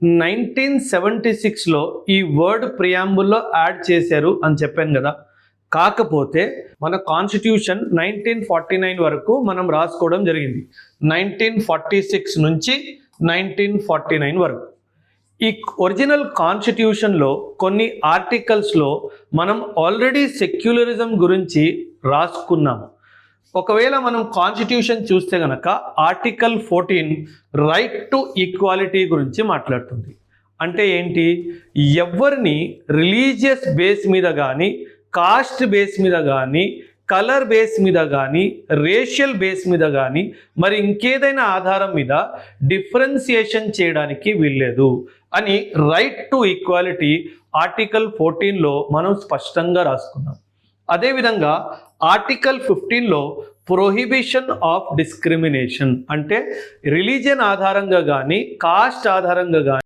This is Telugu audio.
1976లో ఈ వర్డ్ ప్రియాంబుల్లో యాడ్ చేశారు అని చెప్పాను కదా. కాకపోతే మన కాన్స్టిట్యూషన్ 1949 వరకు మనం రాసుకోవడం జరిగింది. 1946 నుంచి 1949 వరకు. ఈ ఒరిజినల్ కాన్స్టిట్యూషన్లో కొన్ని ఆర్టికల్స్లో మనం ఆల్రెడీ సెక్యులరిజం గురించి రాసుకున్నాము. ఒకవేళ మనం కాన్స్టిట్యూషన్ చూస్తే గనక ఆర్టికల్ 14 రైట్ టు ఈక్వాలిటీ గురించి మాట్లాడుతుంది. అంటే ఏంటి? ఎవరిని రిలీజియస్ బేస్ మీద కానీ, కాస్ట్ బేస్ మీద కానీ, కలర్ బేస్ మీద కానీ, రేషియల్ బేస్ మీద కానీ, మరి ఇంకేదైనా ఆధారం మీద డిఫరెన్సియేషన్ చేయడానికి వీల్లేదు అని రైట్ టు ఈక్వాలిటీ ఆర్టికల్ 14లో మనం స్పష్టంగా రాసుకున్నాం. అదేవిధంగా ఆర్టికల్ 15లో ప్రొహిబిషన్ ఆఫ్ డిస్క్రిమినేషన్, అంటే రిలీజియన్ ఆధారంగా కానీ, కాస్ట్ ఆధారంగా కానీ